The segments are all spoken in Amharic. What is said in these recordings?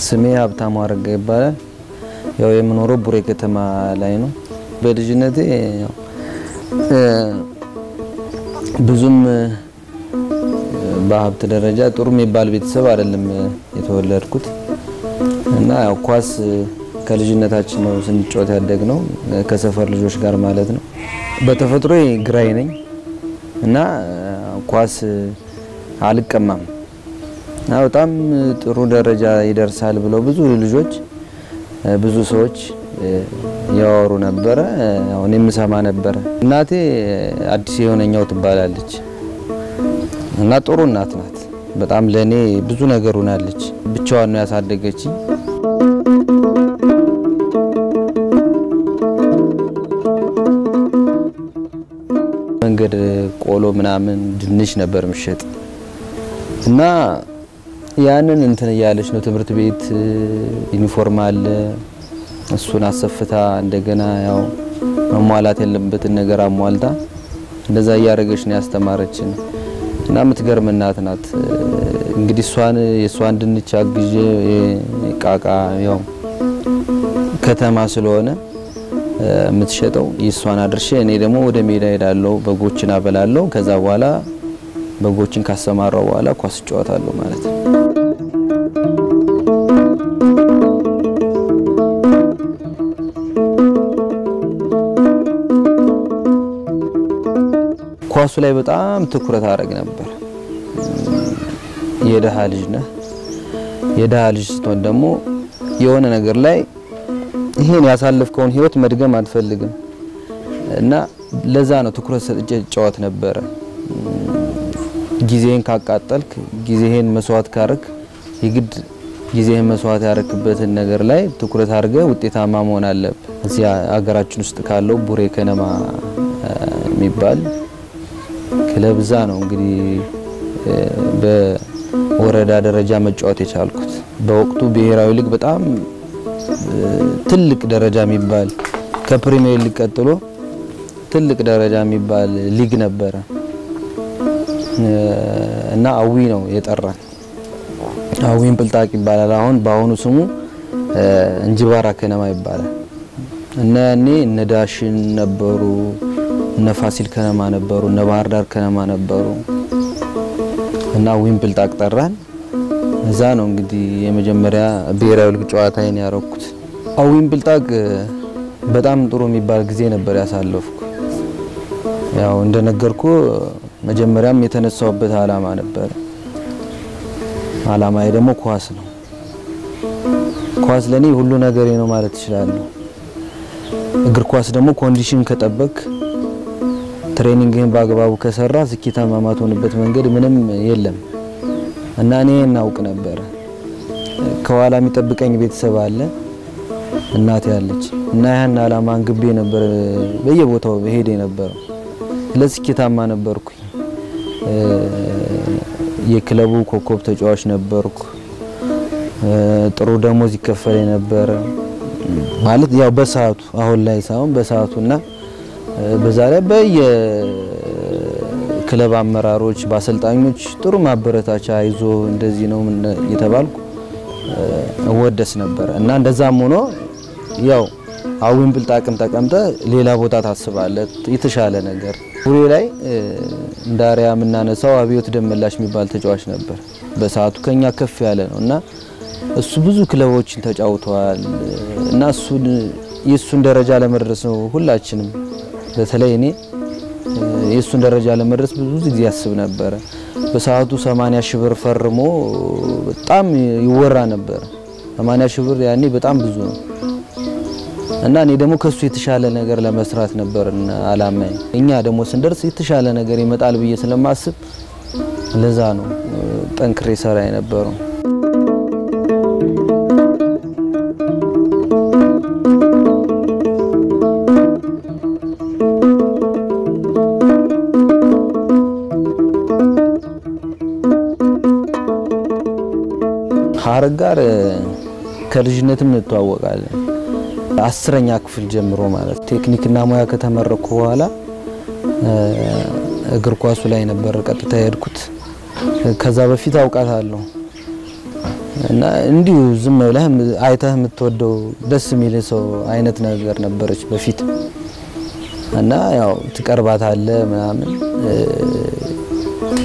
ስሜ ሀብታሙ አረጋ ይባላል። ያው የምኖረው ቡሬ ከተማ ላይ ነው። በልጅነቴ ብዙም በሀብት ደረጃ ጥሩ የሚባል ቤተሰብ አይደለም የተወለድኩት እና ያው ኳስ ከልጅነታችን ነው ስንጫወት ያደግነው ከሰፈር ልጆች ጋር ማለት ነው። በተፈጥሮዬ ግራይ ነኝ እና ኳስ አልቀማም። በጣም ጥሩ ደረጃ ይደርሳል ብለው ብዙ ልጆች ብዙ ሰዎች ያወሩ ነበር። እኔም ሰማ ነበር። እናቴ አዲስ የሆነኛው ትባላለች እና ጥሩ እናት ናት። በጣም ለኔ ብዙ ነገር ሆናለች። ብቻዋን ነው ያሳደገችኝ። መንገድ ቆሎ ምናምን ድንች ነበር ምሸጥ እና ያንን እንትን ያለች ነው ትምህርት ቤት ዩኒፎርም አለ እሱን አሰፍታ እንደገና ያው መሟላት ያለበትን ነገር አሟልታ እንደዛ ያያረገች ነው ያስተማረችን እና ምትገርም እናት ናት። እንግዲህ የሷን ድንች አግዤ ቃቃ ያው ከተማ ስለሆነ ምትሸጠው የሷን አድርሼ እኔ ደግሞ ወደ ሜዳ ሄዳለሁ በጎችን አበላለሁ። ከዛ በኋላ በጎችን ካሰማራው በኋላ ኳስ ጫወታለሁ ማለት ነው። ኳሱ ላይ በጣም ትኩረት አደረግ ነበር። የደሃ ልጅ ነህ። የደሃ ልጅ ስትሆን ደግሞ የሆነ ነገር ላይ ይሄን ያሳለፍከውን ህይወት መድገም አትፈልግም እና ለዛ ነው ትኩረት ሰጥቼ ጫወት ነበር። ጊዜን ካቃጠልክ ጊዜህን መስዋዕት ካረክ ይግድ ጊዜህን መስዋዕት ያረክበትን ነገር ላይ ትኩረት አድርገ ውጤታማ መሆን አለበት። እዚህ አገራችን ውስጥ ካለው ቡሬ ከነማ የሚባል ክለብ ዛ ነው እንግዲህ በወረዳ ደረጃ መጫወት የቻልኩት። በወቅቱ ብሔራዊ ሊግ በጣም ትልቅ ደረጃ የሚባል ከፕሪሚየር ሊግ ቀጥሎ ትልቅ ደረጃ የሚባል ሊግ ነበር እና አዊ ነው የጠራን። አዊን ፕልጣቅ ይባላል። አሁን በአሁኑ ስሙ እንጂባራ ከነማ ይባላል። እና ያኔ እነ ዳሽን ነበሩ፣ እነ ፋሲል ከነማ ነበሩ፣ እነ ባህር ዳር ከነማ ነበሩ እና አዊን ፕልጣቅ ጠራን። እዛ ነው እንግዲህ የመጀመሪያ ብሔራዊ ሊግ ጨዋታዬን ያረኩት። አዊን ፕልጣቅ በጣም ጥሩ የሚባል ጊዜ ነበር ያሳለፍኩ። ያው እንደነገርኩ መጀመሪያም የተነሳውበት አላማ ነበር። አላማዬ ደግሞ ኳስ ነው። ኳስ ለኔ ሁሉ ነገሬ ነው ማለት ይችላል። እግር ኳስ ደግሞ ኮንዲሽን ከጠበቅ ትሬኒንግን በአግባቡ ከሰራ ስኬታማ ማትሆንበት መንገድ ምንም የለም እና እኔ እናውቅ ነበር። ከኋላ የሚጠብቀኝ ቤተሰብ አለ፣ እናቴ ያለች እና ያን አላማ አንግቤ ነበር በየቦታው ሄዴ ነበር። ለስኬታማ ነበርኩ። የክለቡ ኮከብ ተጫዋች ነበርኩ። ጥሩ ደሞዝ ይከፈለኝ ነበር ማለት ያው በሰዓቱ አሁን ላይ ሳይሆን በሰዓቱና በዛ ላይ በየክለብ አመራሮች በአሰልጣኞች ጥሩ ማበረታቻ ይዞ እንደዚህ ነው የተባልኩ ወደስ ነበር እና እንደዛም ሆኖ ያው አዊን ፕልጣቅም ተቀምጠ ሌላ ቦታ ታስባለህ የተሻለ ነገር። ቡሬ ላይ እንዳሪያ ምናነሳው አብዮት ደመላሽ የሚባል ተጫዋች ነበር። በሰዓቱ ከኛ ከፍ ያለ ነውና እሱ ብዙ ክለቦችን ተጫውቷል እና የሱን ደረጃ ለመድረስ ነው ሁላችንም በተለይ እኔ የሱን ደረጃ ለመድረስ ብዙ ጊዜ ያስብ ነበር። በሰዓቱ 80 ሺህ ብር ፈርሞ በጣም ይወራ ነበር። 80 ሺህ ብር ያኔ በጣም ብዙ ነው እና እኔ ደግሞ ከሱ የተሻለ ነገር ለመስራት ነበር አላማዬ። እኛ ደግሞ ስንደርስ የተሻለ ነገር ይመጣል ብዬ ስለማስብ ለዛ ነው ጠንክሬ ሰራ የነበረው። ሐረግ ጋር ከልጅነትም እንተዋወቃለን 10ኛ ክፍል ጀምሮ ማለት ቴክኒክና ሙያ ከተመረኩ በኋላ እግር ኳሱ ላይ ነበር ቀጥታ ሄድኩት ከዛ በፊት አውቃታለሁ እና እንዲሁ ዝም ብለህ አይተህ የምትወደው ደስ የሚል ሰው አይነት ነገር ነበረች በፊት እና ያው ትቀርባታለህ ምናምን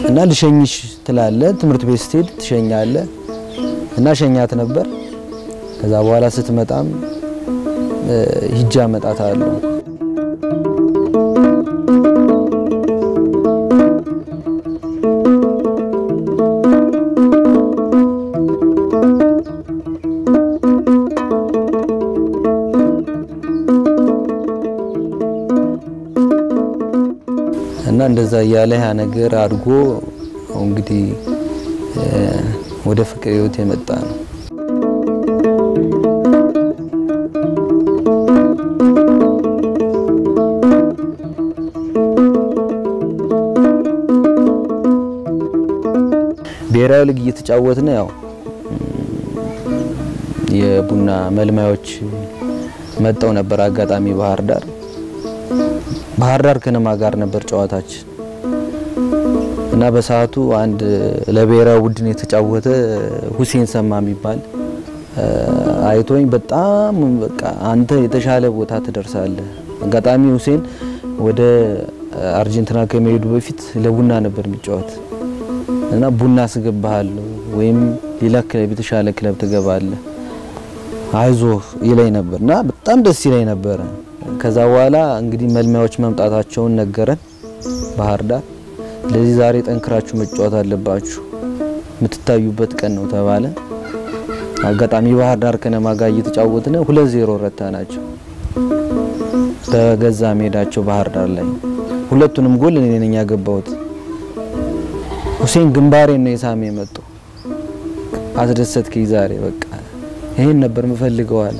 እና ልሸኝሽ ትላለህ ትምህርት ቤት ስትሄድ ትሸኛለህ እና ሸኛት ነበር ከዛ በኋላ ስትመጣም ሂጃ መጣታለሁ እና እንደዛ ያለ ያ ነገር አድርጎ እንግዲህ ወደ ፍቅር ህይወት የመጣ ነው ብሔራዊ ሊግ እየተጫወትን ያው የቡና መልማዮች መጣው ነበር አጋጣሚ ባህር ዳር ከነማ ጋር ነበር ጨዋታችን እና በሰዓቱ አንድ ለብሔራዊ ቡድን የተጫወተ ሁሴን ሰማ የሚባል አይቶኝ በጣም በቃ አንተ የተሻለ ቦታ ትደርሳለህ አጋጣሚ ሁሴን ወደ አርጀንቲና ከመሄዱ በፊት ለቡና ነበር የሚጫወት እና ቡና ስገባሃለሁ ወይም ሌላ ክለብ የተሻለ ክለብ ትገባለህ አይዞህ ይለኝ ነበርና በጣም ደስ ይለኝ ነበር ከዛ በኋላ እንግዲህ መልማዮች መምጣታቸውን ነገረን ባህር ዳር ለዚህ ዛሬ ጠንክራችሁ መጫወት አለባችሁ የምትታዩበት ቀን ነው ተባለ አጋጣሚ ባህር ዳር ከነማ ጋር እየተጫወትን 2-0 ረታናቸው በገዛ ሜዳቸው ባህር ዳር ላይ ሁለቱንም ጎል እኔ ነኝ ያገባሁት ሁሴን ግንባሬን ነው የሳሜ መጥቶ አስደሰትከኝ ዛሬ በቃ ይሄን ነበር መፈልገው አለ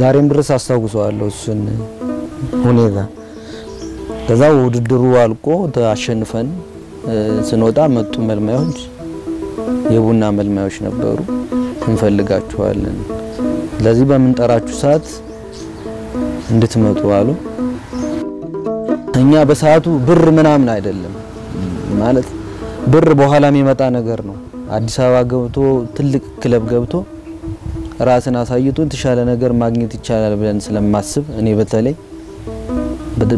ዛሬም ድረስ አስተዋውሰዋለሁ እሱን ሁኔታ ከዛው ውድድሩ አልቆ ተአሸንፈን ስንወጣ መጡ መልማዮች የቡና መልማዮች ነበሩ እንፈልጋችኋለን ለዚህ በመንጠራችሁ ሰዓት እንድትመጡ አሉ እኛ በሰዓቱ ብር ምናምን አይደለም ማለት ብር በኋላ የሚመጣ ነገር ነው አዲስ አበባ ገብቶ ትልቅ ክለብ ገብቶ ራስን አሳይቶ ተሻለ ነገር ማግኘት ይቻላል ብለን ስለማስብ እኔ በተለይ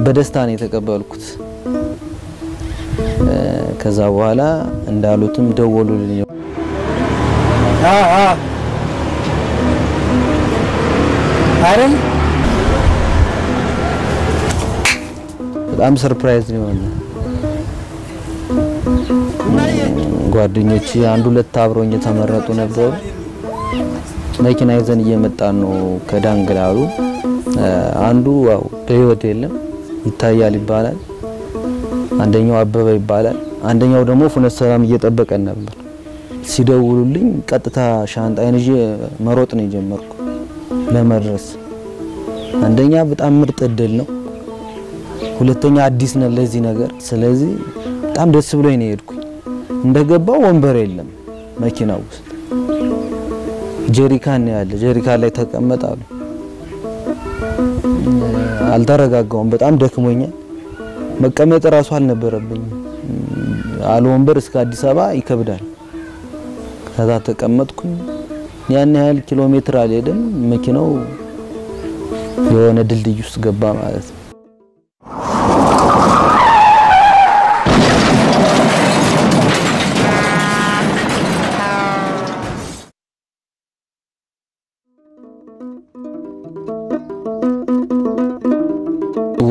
በደስታ ነው የተቀበልኩት ከዛ በኋላ እንዳሉትም ደወሉልኝ አይደል በጣም ሰርፕራይዝ ነው ጓደኞቼ አንድ ሁለት አብሮኝ ተመረጡ ነበሩ መኪና ይዘን እየመጣን ነው ከዳንግላሉ አንዱ ያው በህይወት የለም ይታያል ይባላል አንደኛው አበበ ይባላል አንደኛው ደግሞ ፍኖተ ሰላም እየጠበቀን ነበር ሲደውሉልኝ ቀጥታ ሻንጣዬን ይዤ መሮጥ ነው ጀመርኩ ለመድረስ አንደኛ በጣም ምርጥ እድል ነው ሁለተኛ አዲስ ነው ለዚህ ነገር ስለዚህ በጣም ደስ ብሎኝ ነው የሄድኩኝ እንደገባው ወንበር የለም መኪናው ውስጥ ጀሪካን ያለ ጀሪካን ላይ ተቀመጣሉ አልተረጋጋውም በጣም ደክሞኛል መቀመጥ ራሱ አልነበረብኝ አለ ወንበር እስከ አዲስ አበባ ይከብዳል ከዛ ተቀመጥኩኝ ያን ያህል ኪሎ ሜትር አልሄድም መኪናው የሆነ ድልድይ ውስጥ ገባ ማለት ነው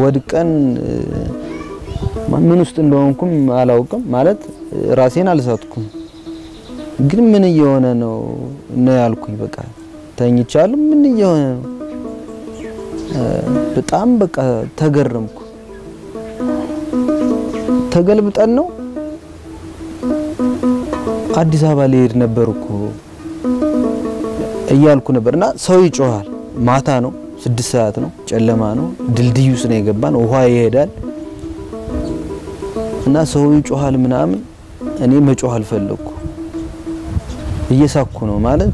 ወድቀን ምን ውስጥ እንደሆንኩም አላውቅም ማለት ራሴን አልሳትኩም ግን ምን እየሆነ ነው ያልኩኝ በቃ ተኝቻለሁ ምን እየሆነ ነው በጣም በቃ ተገረምኩ ተገልብጠን ነው አዲስ አበባ ልሄድ ነበርኩ እያልኩ ነበርና ሰው ይጮሃል ማታ ነው 6 ሰዓት ነው ጨለማ ነው ድልድዩ ስነ የገባን ውሃ ይሄዳል እና ሰው ይጮሃል ምናምን እኔ መጮህ አልፈለኩ እየሳኩ ነው ማለት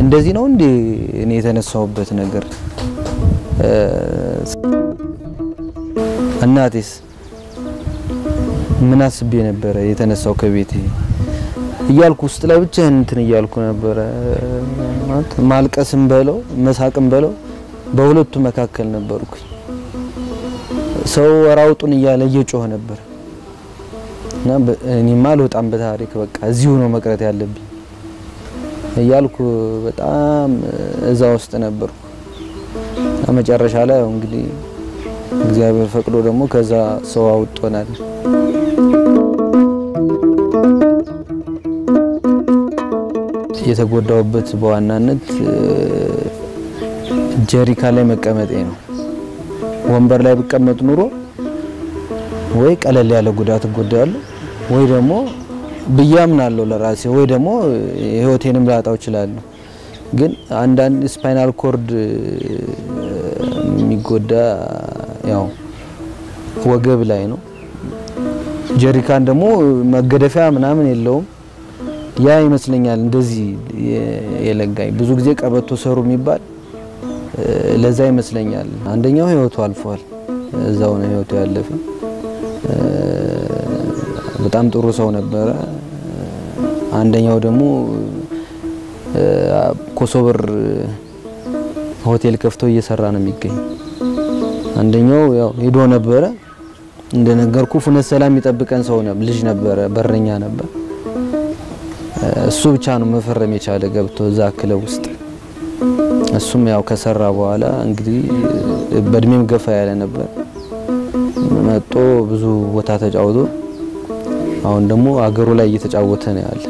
እንደዚህ ነው እንዴ እኔ የተነሳውበት ነገር እናቴስ ምን አስቤ ነበር የተነሳው ከቤቴ እያልኩ ውስጥ ላይ ብቻ እንትን እያልኩ ነበር ማልቀስም በለው መሳቅም በለው በሁለቱ መካከል ነበርኩ ሰው ወራውጡን እያለ እየጮኸ ነበር እና እኔማ አልወጣም በታሪክ በቃ እዚሁ ነው መቅረት ያለብኝ እያልኩ በጣም እዛ ውስጥ ነበርኩ መጨረሻ ላይ እንግዲህ እግዚአብሔር ፈቅዶ ደግሞ ከዛ ሰው አውጥቶናል የተጎዳውበት በዋናነት ጀሪካ ላይ መቀመጤ ነው ወንበር ላይ ብቀመጥ ኑሮ ወይ ቀለል ያለ ጉዳት ጎዳያለሁ ወይ ደግሞ ብያምናለሁ ለራሴ ወይ ደግሞ ህይወቴንም ላጣው ይችላል ግን አንዳንድ ስፓይናል ኮርድ የሚጎዳ ያው ወገብ ላይ ነው ጀሪካን ደግሞ መገደፊያ ምናምን የለውም ያ ይመስለኛል እንደዚህ የለጋይ ብዙ ጊዜ ቀበቶ ሰሩ የሚባል ለዛ ይመስለኛል አንደኛው ህይወቱ አልፏል እዛው ነው ህይወቱ ያለፈ በጣም ጥሩ ሰው ነበር አንደኛው ደግሞ ኮሶበር ሆቴል ከፍቶ እየሰራ ነው የሚገኝ አንደኛው ያው ሄዶ ነበር እንደነገርኩ ፍነት ሰላም ይጠብቀን ሰው ነበር ልጅ ነበር በረኛ ነበር እሱ ብቻ ነው መፈረም የቻለ ገብቶ እዛ ክለብ ውስጥ እሱም ያው ከሰራ በኋላ እንግዲህ በእድሜም ገፋ ያለ ነበር መጥቶ ብዙ ቦታ ተጫውቶ አሁን ደግሞ አገሩ ላይ እየተጫወተ ነው ያለ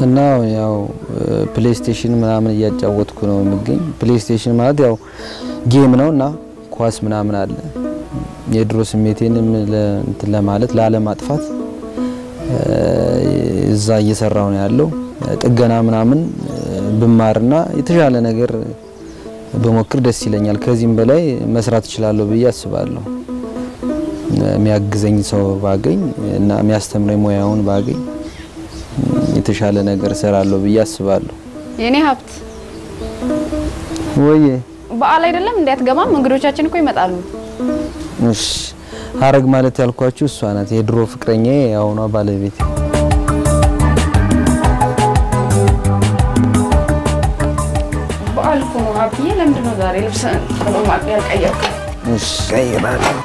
እና ያው ፕሌይስቴሽን ምናምን እያጫወትኩ ነው የሚገኝ ፕሌይስቴሽን ማለት ያው ጌም ነውና ኳስ ምናምን አለ የድሮ ስሜቴንም ለማለት ለማጥፋት እዛ እየሰራው ነው ያለው ጥገና ምናምን ብማርና የተሻለ ነገር በመክር ደስ ይለኛል ከዚህም በላይ መስራት ይችላል ብዬ አስባለሁ የሚያግዘኝ ሰው ባገኝ እና የሚያስተምረኝ ሙያውን ባገኝ የተሻለ ነገር ሰራለሁ ብዬ አስባለሁ የኔ ሀብት ወይ በዓል አይደለም እንዴትገባም እንግዶቻችን እኮ ይመጣሉ እሺ ሀረግ ማለት ያልኳችሁ እሷ ናት የድሮ ፍቅረኛዬ ያውኗ ባለቤት በዓል እኮ ነው ሀብትዬ ለምንድነው ዛሬ ልብስ ተቆማጥ ያልቀየርከው እሺ ቀይራለሁ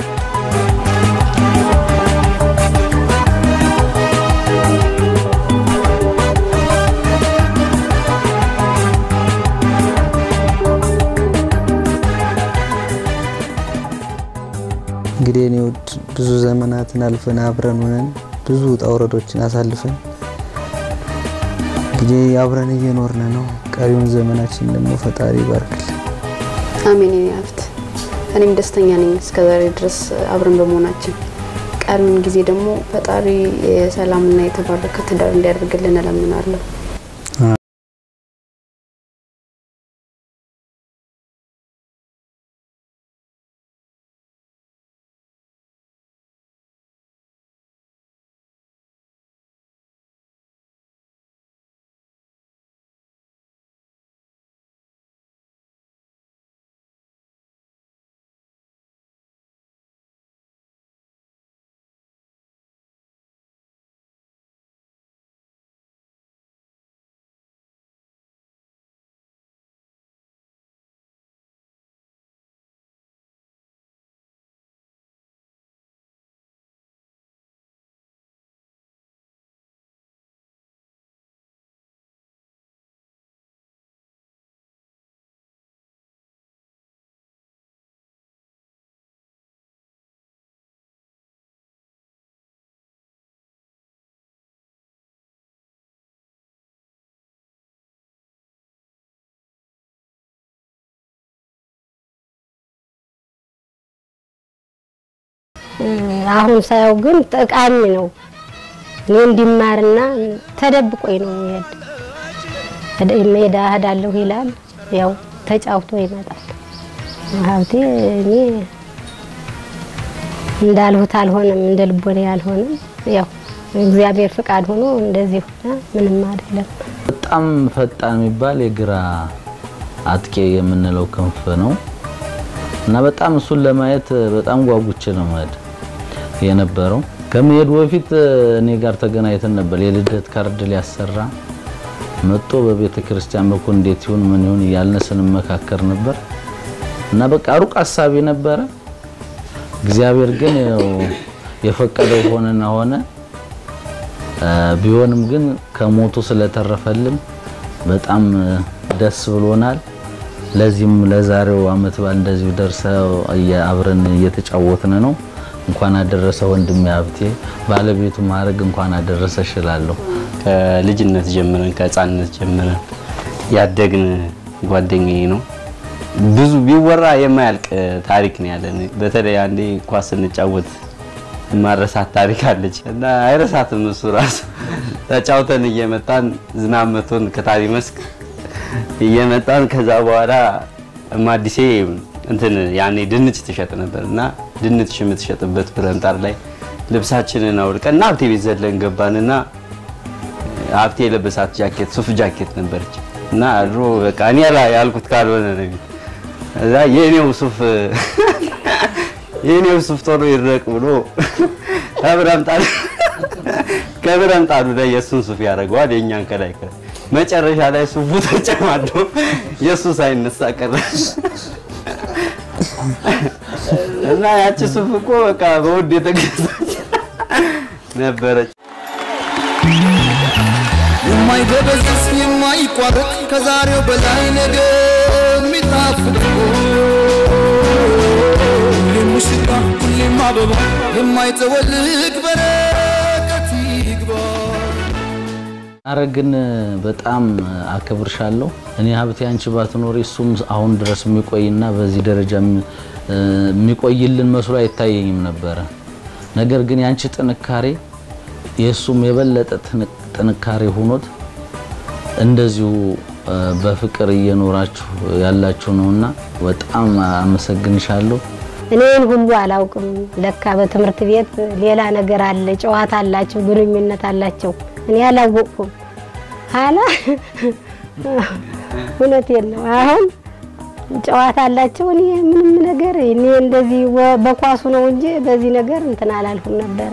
እንግዲህ እኔ ብዙ ዘመናትን አልፈን አብረን ሆነን ብዙ ጣውረዶችን አሳልፈን እንግዲህ አብረን እየኖርን ነው ቀሪውን ዘመናችን ደግሞ ፈጣሪ ይባርክልን አሜን የኔ ሀብት እኔም ደስተኛ ነኝ እስከዛሬ ድረስ አብረን በመሆናችን ቀሪውን ጊዜ ደግሞ ፈጣሪ የሰላምና የተባረከ ትዳር እንዲያደርግልን እለምናለሁ አሁን ሳይው ግን ጠቃሚ ነው እንዲማርና ተደብቆይ ነው ይሄድ ሜዳ ሄዳለሁ ይላል ያው ተጫውቶ ይመጣል ሀብቴ እኔ እንዳልሁት አልሆነም እንደልቦና ያልሆነም ያው እግዚአብሔር ፍቃድ ሆኖ እንደዚህ ሆነ ምንም አይደለም በጣም ፈጣን የሚባል የግራ አጥቂ የምንለው ክንፍ ነው እና በጣም እሱን ለማየት በጣም ጓጉቼ ነው ማለት የነበረው ከመሄድ በፊት እኔ ጋር ተገናኝተን ነበር የልደት ካርድ ሊያሰራ መጥቶ በቤተ ክርስቲያን በኩል እንዴት ይሁን ምን ይሁን ያልነስን መካከር ነበር እና በቃ ሩቅ ሐሳቢ ነበር እግዚአብሔር ግን የፈቀደው ሆነ ቢሆንም ግን ከሞቱ ስለተረፈልን በጣም ደስ ብሎናል ለዚህም ለዛሬው አመት ባል እንደዚህ ደርሰው አብረን እየተጫወትን ነው እንኳን አደረሰ ወንድም ሀብቴ ባለቤቱ ማረግ እንኳን አደረሰሽ እላለሁ ከልጅነት ጀምረን ከህፃንነት ጀምረን ያደግን ጓደኛዬ ነው ብዙ ቢወራ የማያልቅ ታሪክ ነው ያለን በተለይ አንዴ ኳስ እንጫወት ማረሳት ታሪክ አለች እና አይረሳትም እሱ ራስ ተጫውተን እየመጣን ዝናብ መቶን ከታሪ መስክ እየመጣን ከዛ በኋላ ማዲሴ እንትን ያኔ ድንች ትሸጥ ነበርና ድንች የምትሸጥበት ብረንጣር ላይ ልብሳችንን አውልቀን ሀብቴ ቤት ዘለን ገባንና ሀብቴ የለበሳት ጃኬት ሱፍ ጃኬት ነበረች እና ድሮ በቃ እኔ ያልኩት ካልሆነ ነው እዛ የኔው ሱፍ ቶሎ ይረቅ ብሎ ከብረምጣሉ ላይ የሱን ሱፍ ያደርገዋል የኛን ከላይ መጨረሻ ላይ ሱፉ ተጨማዶ የሱ ሳይነሳ ቀረ እና ያቺ ሱፍ እኮ በቃ በውድ የተገዛች ነበረች የማይገበዝስ የማይቋረጥ ከዛሬው በላይ ነገ የሚጣፍጥ ሙሽራ ሁሌም አበባ የማይተወልቅ በረከት ይግባ አረግን በጣም አከብርሻለሁ እኔ ሀብቴ አንቺ ባትኖሪ እሱም አሁን ድረስ የሚቆይና በዚህ ደረጃ የሚቆይልን መስሎ አይታየኝም ነበር ነገር ግን ያንቺ ጥንካሬ የሱም የበለጠ ጥንካሬ ሆኖት እንደዚሁ በፍቅር እየኖራችሁ ያላችሁ ነውና በጣም አመሰግንሻለሁ እኔን ሁሉ አላውቅም ለካ በትምህርት ቤት ሌላ ነገር አለ ጨዋታ አላችሁ ግንኙነት አላችሁ እኔ አላወቅኩም hala ሁለቴን ነው አሁን ጨዋታ አላችሁ እኔ ምንም ነገር እኔ እንደዚህ በኳሱ ነው እንጂ በዚህ ነገር እንትን አላልኩም ነበር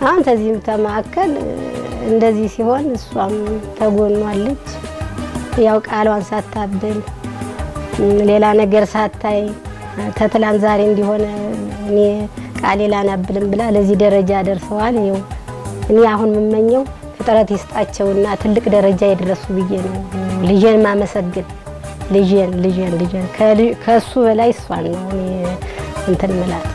አሁን ተዚህም ተማከል እንደዚህ ሲሆን እሷም ተጎኗለች ያው ቃሏን ሳታብደል ሌላ ነገር ሳታይ ተትላን ዛሬ እንዲሆነ እኔ ቃሌላ ናብልም ብላ ለዚህ ደረጃ ደርሰዋል ይው እኔ አሁን መመኘው ፍጥረት ይስጣቸውና ትልቅ ደረጃ ይድረሱ ብዬ ነው ልጄን ማመሰግን ልጄን ከሱ በላይ እሷን ነው እኔ እንትን ማለት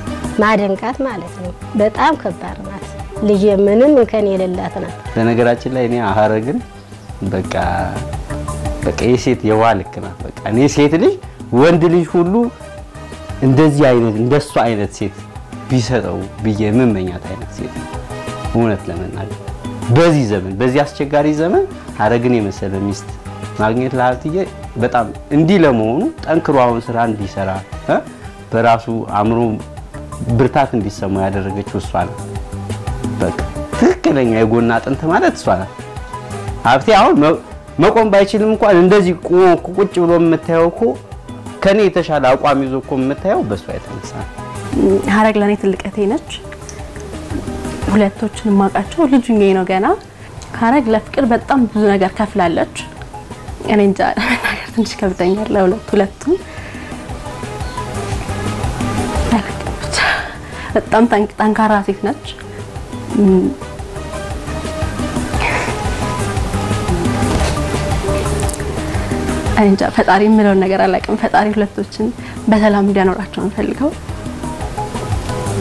ማደንቃት ማለት ነው በጣም ከባድ ናት ልጄ ምንም እንከን የሌላት ናት በነገራችን ላይ እኔ አሃረግን በቃ የሴት የዋልክ ናት በቃ እኔ ሴት ልጅ ወንድ ልጅ ሁሉ እንደዚህ አይነት እንደሷ አይነት ሴት ቢሰጠው ብዬ መመኛት አይነት ሴት እውነት ለመናገር በዚህ ዘመን በዚህ አስቸጋሪ ዘመን አረግን የመሰለ ሚስት ማግኘት ለሀብትዬ በጣም እንዲህ ለመሆኑ ጠንክሮ አሁን ስራ እንዲሰራ በራሱ አምሮ ብርታት እንዲሰማው ያደረገችው እሷ ናት በቃ ትክክለኛ የጎና አጥንት ማለት እሷ ናት ሀብቴ አሁን መቆም ባይችልም እንኳን እንደዚህ ቁጭ ብሎ የምታየው እኮ ከኔ የተሻለ አቋም ይዞ እኮ የምታየው በሷ የተነሳ ሀረግ ለኔ ትልቀቴ ነች ሁለቶችን ማቃቸው ልጅኛ ነው ገና ሀረግ ለፍቅር በጣም ብዙ ነገር ከፍላለች እኔ እንጃ ነገር ትንሽ ከብደኛል ለሁለቱም በጣም ጠንካራ ሴት ነች አንጃ ፈጣሪ ምለው ነገር አላቀም ፈጣሪ ሁለቶችን በሰላም እንዲያኖራቸው እንፈልገው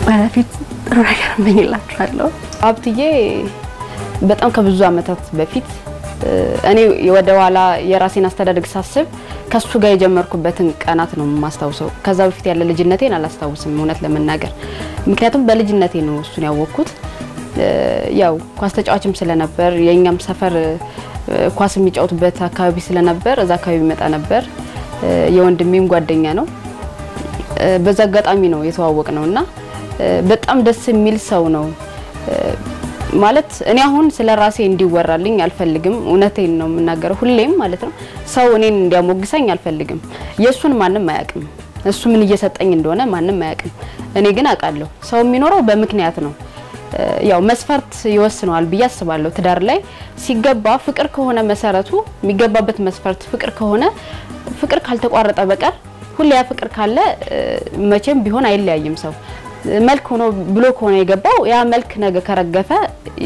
ወደፊት ጥሩ ነገር እመኝላችኋለሁ ሀብትዬ በጣም ከብዙ አመታት በፊት እኔ ወደ ኋላ የራሴን አስተዳደግ ሳስብ ከሱ ጋር የጀመርኩበትን ቀናት ነው ማስተዋውሰው ከዛ በፊት ያለ ልጅነቴን አላስተዋውስም እውነት ለመናገር ምክንያቱም በልጅነቴ ነው እሱን ያወቅኩት ያው ኳስ ተጫዋችም ስለነበር የኛም ሰፈር ኳስ የሚጫወቱበት አካባቢ ስለነበር እዛ አካባቢ መጣ ነበር። የወንድሜም ጓደኛ ነው። በዛ አጋጣሚ ነው የተዋወቅ ነውና በጣም ደስ የሚል ሰው ነው ማለት እኔ አሁን ስለራሴ እንዲወራልኝ አልፈልግም። እውነቴን ነው የምናገረው ሁሌም ማለት ነው። ሰው እኔን እንዲያሞግሰኝ አልፈልግም። የሱን ማንንም አያውቅም። እሱ ምን እየሰጠኝ እንደሆነ ማንንም አያውቅም። እኔ ግን አውቃለሁ። ሰው የሚኖረው በምክንያት ነው። ያው መስፈርት ይወስነዋል ብዬ አስባለሁ። ትዳር ላይ ሲገባ ፍቅር ከሆነ መሰረቱ የሚገባበት መስፈርት ፍቅር ከሆነ ፍቅር ካልተቋረጠ በቀር ሁሌ ያ ፍቅር ካለ መቼም ቢሆን አይለያይም ሰው። መልክ ሆኖ ብሎ ከሆነ የገባው ያ መልክ ነገ ከረገፈ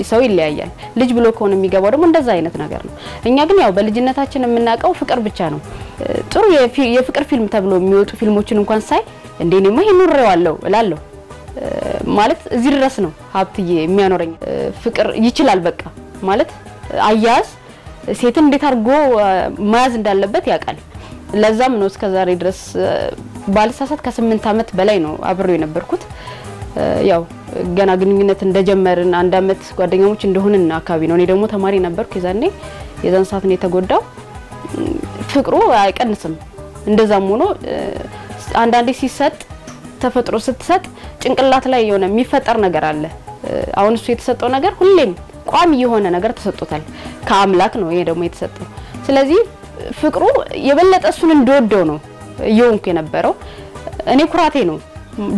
ሰው ይለያያል። ልጅ ብሎ ከሆነ የሚገባው ደግሞ እንደዛ አይነት ነገር ነው። እኛ ግን ያው በልጅነታችን የምናውቀው ፍቅር ብቻ ነው። ጥሩ የፍቅር ፊልም ተብሎ የሚወጡ ፊልሞችን እንኳን ሳይ እንዴኔማ ይሄ ኑሬዋለሁ እላለሁ። ማለት እዚህ ድረስ ነው ሀብትዬ የሚያኖረኝ። ፍቅር ይችላል በቃ ማለት አያዝ ሴትን እንዴት አድርጎ መያዝ እንዳለበት ያውቃል። ለዛም ነው እስከዛሬ ድረስ ባልሳሳት ከ8 አመት በላይ ነው አብሬው የነበርኩት። ያው ገና ግንኙነት እንደጀመርን 1 አመት ጓደኛሞች እንደሆነን አካባቢ ነው። እኔ ደግሞ ተማሪ ነበርኩ የዛን ሰዓት ነው የተጎዳው። ፍቅሩ አይቀንስም። እንደዛም ሆኖ አንዳንዴ ሲሰጥ ተፈጥሮ ስትሰጥ ጭንቅላት ላይ የሆነ የሚፈጠር ነገር አለ። አሁን እሱ የተሰጠው ነገር ሁሌም ቋሚ የሆነ ነገር ተሰጥቶታል ከአምላክ ነው ይሄ ደግሞ የተሰጠው። ስለዚህ ፍቅሩ የበለጠ እሱን እንደወደው ነው እየሆንኩ የነበረው። እኔ ኩራቴ ነው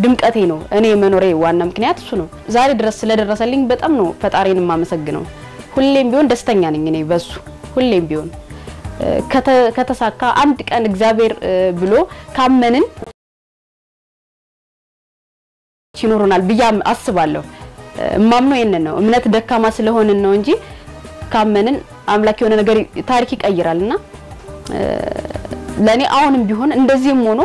ድምቀቴ ነው። እኔ መኖሬ ዋና ምክንያት እሱ ነው። ዛሬ ድረስ ስለደረሰልኝ በጣም ነው ፈጣሪን ማመሰግነው። ሁሌም ቢሆን ደስተኛ ነኝ እኔ በሱ። ሁሌም ቢሆን ከተሳካ አንድ ቀን እግዚአብሔር ብሎ ካመንን ይኖርናል ብዬ አስባለሁ። ማምነው ይሄንን ነው። እምነት ደካማ ስለሆነን ነው እንጂ ካመንን አምላክ የሆነ ነገር ታሪክ ይቀይራልና ለኔ አሁንም ቢሆን እንደዚህም ሆኖ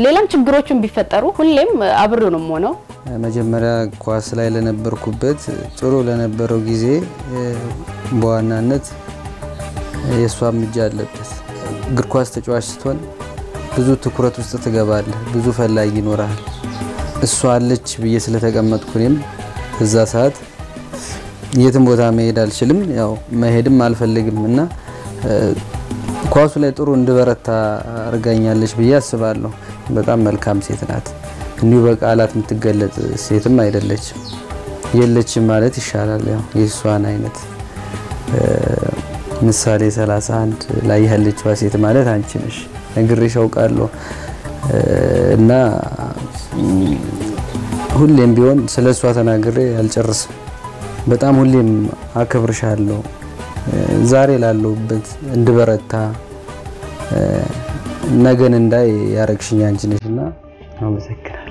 ሌላም ችግሮችን ቢፈጠሩ ሁሌም አብሬው ነው ሆነው። መጀመሪያ ኳስ ላይ ለነበርኩበት ጥሩ ለነበረው ጊዜ በዋናነት የሷም እጅ አለበት። እግር ኳስ ተጫዋች ስትሆን ብዙ ትኩረት ውስጥ ትገባለህ፣ ብዙ ፈላጊ ይኖራል። እሷ አለች ብዬ ስለተቀመጥኩኝም በዛ ሰዓት የትም ቦታ መሄድ አልችልም፣ ያው መሄድም አልፈልግምና ኳሱ ላይ ጥሩ እንድበረታ አርጋኛለች ብዬ አስባለሁ። በጣም መልካም ሴት ናት። እንዲሁ በቃላት የምትገለጽ ሴትም አይደለችም። የለችም ማለት ይሻላል። ያው የሷን አይነት ምሳሌ 31 ላይ ያለችዋ ሴት ማለት አንቺ ነሽ። ነግሬሽ አውቃለሁ እና ሁሌም ቢሆን ስለሷ ተናግሬ አልጨርስም። በጣም ሁሌም አከብርሻለሁ። ዛሬ ላለሁበት እንድበረታ ነገን እንዳይ ያረግሽኝ አንቺ ነሽና አመሰግናለሁ።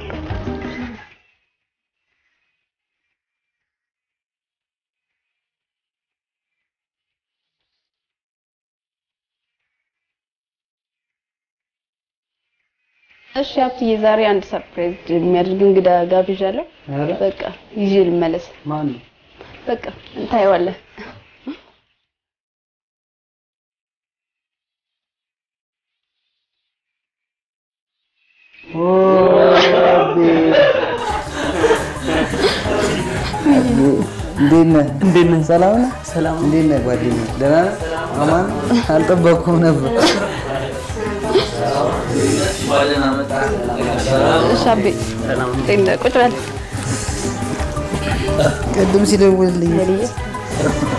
እሺ ሀብትዬ ዛሬ አንድ ሰርፕራይዝ የሚያደርግ እንግዳ ጋብዣለሁ። በቃ ይዤ ልመለስ። ማን ነው? በቃ ታየዋለህ። እንዴት ነህ? ሰላም ነህ? ሰላም። እንዴት ነህ ጓደኛዬ? ደህና ነህ? አማን? አልጠበቅኩም ነበር። ሻቤ ቁጭ በል። ቅድም ሲደውልልኝ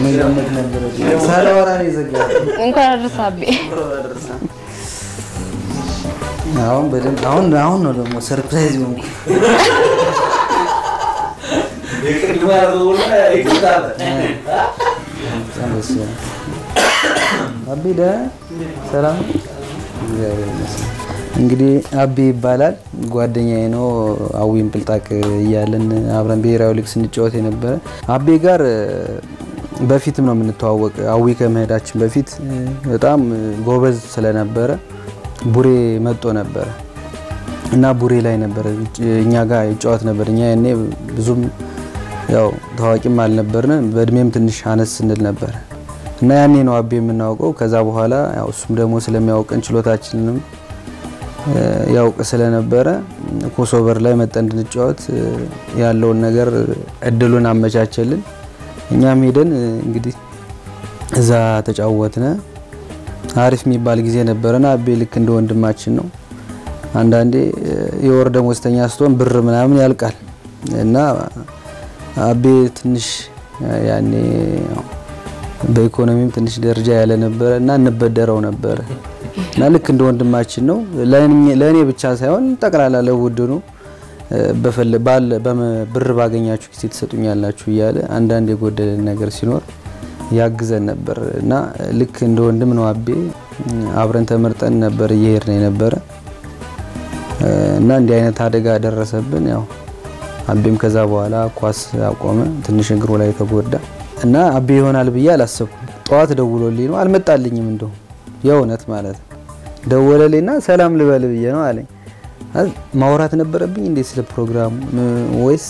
ምን ገመት ነበር? ሳላወራ ነው የዘጋው። እንኳን አደረሰህ አቤ። አሁን በደንብ አሁን ነው ደግሞ ሰርፕራይዝ ሆንኩ። አቤ ሰላም። እንግዲህ አቤ ይባላል። ጓደኛዬ ነው። አዊን ፕልጣቅ እያለን አብረን ብሔራዊ ሊግ ስንጫወት የነበረ አቤ ጋር በፊትም ነው የምንተዋወቅ። አዊ ከመሄዳችን በፊት በጣም ጎበዝ ስለነበረ ቡሬ መጥቶ ነበር እና ቡሬ ላይ ነበር እኛ ጋር ይጫወት ነበር። እኛ ያኔ ብዙም ያው ታዋቂም አልነበርንም፣ በእድሜም ትንሽ አነስ እንል ነበር እና ያኔ ነው አቤ የምናውቀው። ከዛ በኋላ ያው እሱም ደግሞ ስለሚያውቀን ችሎታችንንም ያውቅ ስለነበረ ኮሶቨር ላይ መጠን እንድንጫወት ያለውን ነገር እድሉን አመቻቸልን። እኛም ሄደን እንግዲህ እዛ ተጫወትነ አሪፍ የሚባል ጊዜ ነበርና አቤ ልክ እንደ ወንድማችን ነው አንዳንዴ የወር ደሞዝተኛ ስትሆን ብር ምናምን ያልቃል እና አቤ ትንሽ ያኔ በኢኮኖሚም ትንሽ ደረጃ ያለ ነበር እና እንበደረው ነበር እና ልክ እንደ ወንድማችን ነው ለኔ ብቻ ሳይሆን ጠቅላላ ለውድኑ ብር ባገኛችሁ ጊዜ ተሰጡኛላችሁ ይያለ አንዳንድ የጎደለ ነገር ሲኖር ያግዘን ነበር እና ልክ እንደ ወንድም ነው አቤ አብረን ተመርጠን ነበር እየሄድን ነበር እና እንዲህ አይነት አደጋ ደረሰብን ያው አቤም ከዛ በኋላ ኳስ አቆመ ትንሽ እግሩ ላይ ተጎዳ እና አቤ ይሆናል ብዬ አላሰብኩም ጧት ደውሎልኝ ነው አልመጣልኝም እንደው የውነት ማለት ደወለልኝና ሰላም ልበል ብዬ ነው አለኝ ማውራት ነበረብኝ እንዴ ስለ ፕሮግራሙ ወይስ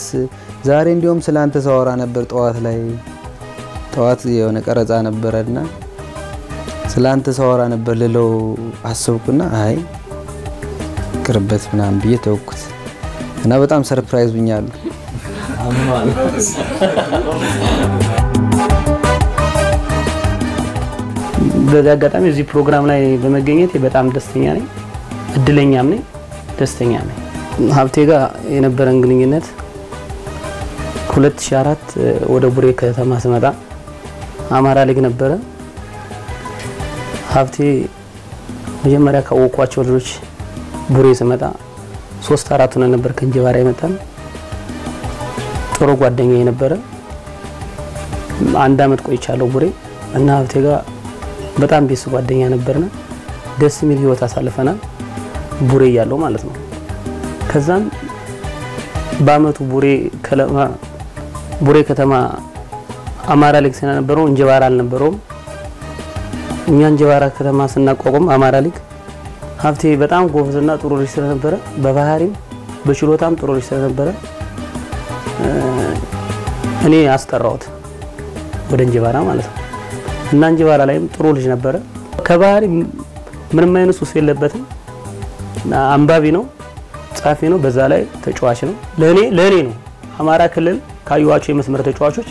ዛሬ እንዲያውም ስላንተ ሳወራ ነበር ጧት የሆነ ቀረጻ ነበርና ስላንተ ሳወራ ነበር ለለው አስብኩና አይ ቅርበት ምናምን ብዬ ተወኩት እና በጣም ሰርፕራይዝ ብኛለሁ አምኗል በአጋጣሚ እዚህ ፕሮግራም ላይ በመገኘት በጣም ደስተኛ ነኝ እድለኛም ነኝ ደስተኛ ነኝ ሀብቴ ጋር የነበረን ግንኙነት 2004 ወደ ቡሬ ከተማ ስመጣ አማራ ሊግ ነበረ ሀብቴ መጀመሪያ ካወቋቸው ልጆች ቡሬ ስመጣ 3-4 ሆነ ነበር ከእንጀባራ የመጣን ጥሩ ጓደኛዬ ነበረ አንድ አመት ቆይቻለሁ ቡሬ እና ሀብቴ ጋር በጣም ቤስ ጓደኛ ነበርና ደስ የሚል ህይወት አሳልፈናል ቡሬ ያለው ማለት ነው ከዛም በአመቱ ቡሬ ከተማ አማራ ሊግ ስለነበረው እንጀባራ አልነበረውም እኛ እንጀባራ ከተማ ስናቋቁም አማራ ሊግ ሀብቴ በጣም ጎበዝና ጥሩ ልጅ ስለነበረ በባህሪም በችሎታም ጥሩ ልጅ ስለነበረ እኔ አስጠራውት ወደ እንጀባራ ማለት ነው እና እንጀባራ ላይም ጥሩ ልጅ ነበረ ከባህሪ ምንም አይነት ሱስ የለበትም አንባቢ ነው ጻፊ ነው በዛ ላይ ተጫዋች ነው ለኔ ነው አማራ ክልል ካዩዋቸው የመስመር ተጫዋቾች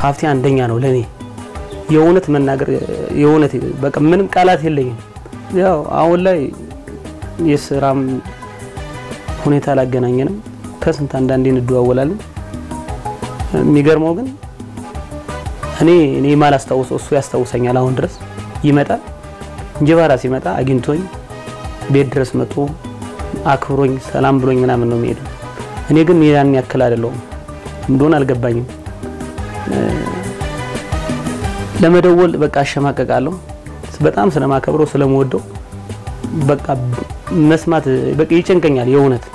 ሀብቴ አንደኛ ነው ለኔ የውነት መናገር የውነት በቃ ምንም ቃላት የለኝም ያው አሁን ላይ የስራም ሁኔታ ላገናኘንም ከስንት አንዳንዴ እንደዋወላለን የሚገርመው ግን እኔ ማላስታውሰው እሱ ያስታውሰኛል አሁን ድረስ ይመጣል እንጀባራ ሲመጣ አግኝቶኝ ቤት ድረስ መጥቶ አክብሮኝ ሰላም ብሎኝ ምናምን ነው የሚሄደው እኔ ግን ያን ያክል አይደለም እንደሆነ አልገባኝም ለመደወል በቃ አሸማቀቃለሁ በጣም ስለማከብረው ስለምወደው በቃ መስማት በቃ ይጨንቀኛል የውነት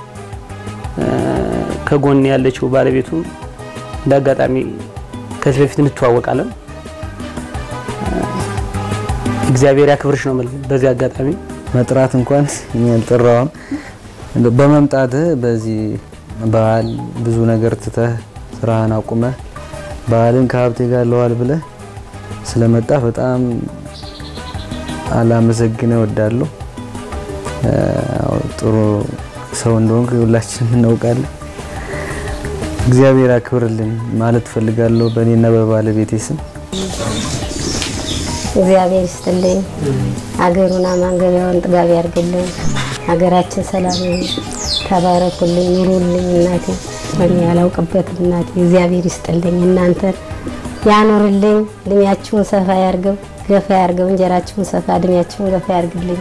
ከጎን ያለችው ባለቤቱ እንዳጋጣሚ ከዚህ በፊት እንተዋወቃለን እግዚአብሔር ያክብርሽ ነው ማለት በዚህ አጋጣሚ መጥራት እንኳን ያልጠራውም በመምጣት በዚህ በዓል ብዙ ነገር ትተህ ስራህን አቁመህ በዓልን ከሀብቴ ጋር ለዋል ብለህ ስለመጣ በጣም አላመሰግነው ወዳለሁ ጥሩ ሰው እንደሆንክ ሁላችንም እናውቃለን እግዚአብሔር ያክብርልን ማለት ፈልጋለሁ በእኔና በባለቤቴ ስም እግዚአብሔር ይስጥልኝ አገሩና ማንገቢያውን ጥጋብ ያርግልን ሀገራችን ሰላም ተባረኩልኝ ኑሩልኝ እናቴ በእኔ ያላውቅበት እናቴ እግዚአብሔር ይስጥልኝ እናንተ ያኖርልኝ እድሜያችሁን ሰፋ ያርገው ገፋ ያርገው እንጀራችሁን ሰፋ እድሜያችሁን ገፋ ያርግልኝ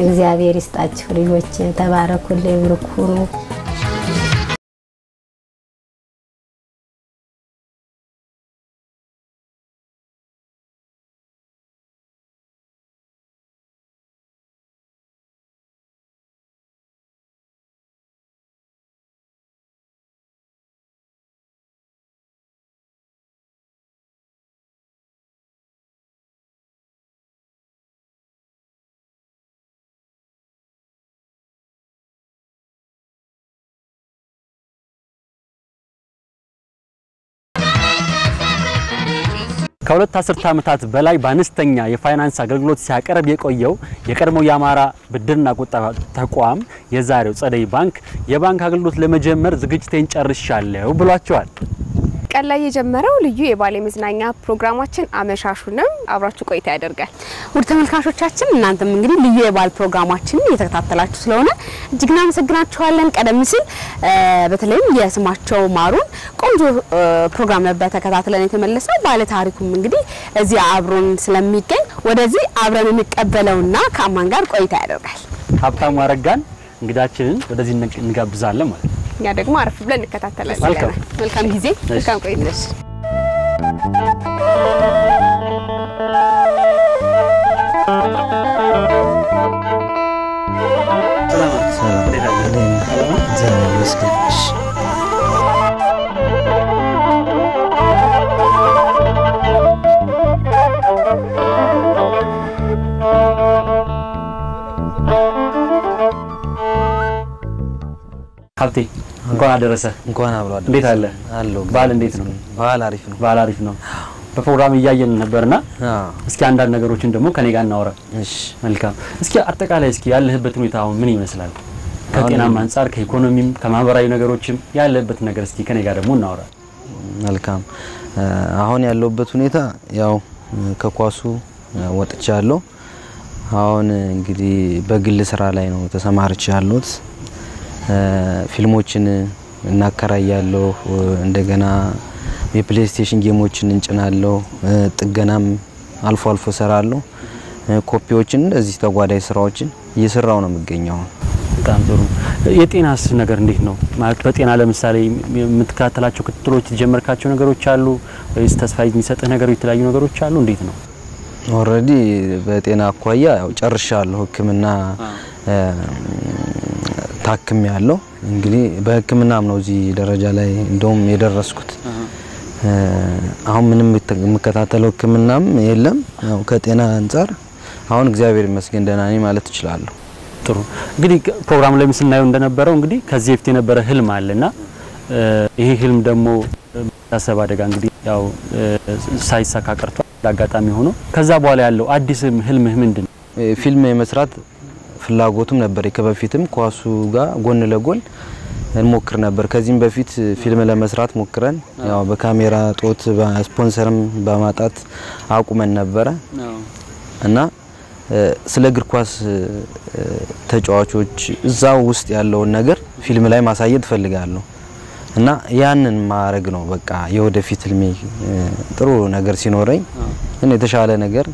እግዚአብሔር ይስጣችሁ ልጆች ተባረኩልኝ ብሩክ ሁኑ ከሁለት አስርተ ዓመታት በላይ በአነስተኛ የፋይናንስ አገልግሎት ሲያቀርብ የቆየው የቀድሞው የአማራ ብድርና ቁጠባ ተቋም የዛሬው ጸደይ ባንክ የባንክ አገልግሎት ለመጀመር ዝግጅቴን ጨርሻለሁ ብሏቸዋል። ቀን ላይ የጀመረው ልዩ የባሌ መዝናኛ ፕሮግራማችን አመሻሹንም አብራችሁ ቆይታ ያደርጋል። ውድ ተመልካቾቻችን እናንተም እንግዲህ ልዩ የባል ፕሮግራማችንን እየተከታተላችሁ ስለሆነ እጅግ እናመሰግናችኋለን። ቀደም ሲል በተለይም የስማቸው ማሩን ቆንጆ ፕሮግራም ነበር ተከታትለን የተመለሰው። ባለ ታሪኩም እንግዲህ እዚህ አብሮን ስለሚገኝ ወደዚህ አብረን እንቀበለውና ከአማን ጋር ቆይታ ያደርጋል። ሀብታሙ አረጋን እንግዳችንን ወደዚህ እንጋብዛለን ማለት ነው። ያ ደግሞ አረፍ ብለን እንከታተላለን። መልካም ጊዜ፣ መልካም ቆይታ። ሀብቴ እንኳን አደረሰ። እንኳን አብሮ አደረሰ። እንዴት አለ? ባል እንዴት ነው? ባል አሪፍ ነው። ባል አሪፍ ነው። በፕሮግራም እያየን ነበርና እስኪ አንዳንድ ነገሮችን ደግሞ ከኔ ጋር እናወራ። እሺ መልካም። እስኪ አጠቃላይ እስኪ ያለህበት ሁኔታ አሁን ምን ይመስላል? ከጤናም አንፃር ከኢኮኖሚም ከማህበራዊ ነገሮችም ያለህበት ነገር እስኪ ከኔ ጋር ደግሞ እናወራ። መልካም። አሁን ያለውበት ሁኔታ ያው ከኳሱ ወጥቻለሁ። አሁን እንግዲህ በግል ስራ ላይ ነው ተሰማርቻለሁት። ፊልሞችን እናከራያለሁ። እንደገና የፕሌይስቴሽን ጌሞችን እንጭናለሁ። ጥገናም አልፎ አልፎ ሰራለሁ። ኮፒዎችን እንደዚህ ተጓዳይ ስራዎችን እየሰራው ነው የምገኘው። በጣም ጥሩ። የጤናስ ነገር እንዴት ነው? ማለት በጤና ለምሳሌ የምትከታተላቸው ክትትሎች የጀመርካቸው ነገሮች አሉ ወይስ ተስፋ የሚሰጥህ ነገሮች የተለያዩ ነገሮች አሉ? እንዴት ነው? ኦሬዲ በጤና አኳያ ያው ጨርሻለሁ ህክምና ታክም ያለው እንግዲህ በህክምናም ነው እዚህ ደረጃ ላይ እንደውም የደረስኩት። አሁን ምንም የምከታተለው ህክምናም የለም። ያው ከጤና አንፃር አሁን እግዚአብሔር ይመስገን ደህና ነኝ ማለት እችላለሁ። ጥሩ። እንግዲህ ፕሮግራም ላይ ስናየው እንደነበረው እንግዲህ ከዚህ በፊት የነበረ ህልም አለና ይሄ ህልም ደግሞ ታሰብ አደጋ እንግዲህ ያው ሳይሳካ ቀርቷል አጋጣሚ ሆኖ። ከዛ በኋላ ያለው አዲስ ህልምህ ምንድነው? ፊልም የመስራት ፍላጎቱም ነበር። ከበፊትም ኳሱ ጋር ጎን ለጎን እንሞክር ነበር። ከዚህም በፊት ፊልም ለመስራት ሞክረን ያው በካሜራ ጦት በስፖንሰርም በማጣት አቁመን ነበር እና ስለ እግር ኳስ ተጫዋቾች እዛው ውስጥ ያለውን ነገር ፊልም ላይ ማሳየት ፈልጋለሁ እና ያንን ማረግ ነው በቃ የወደፊት ህልሜ። ጥሩ ነገር ሲኖረኝ እና የተሻለ ነገር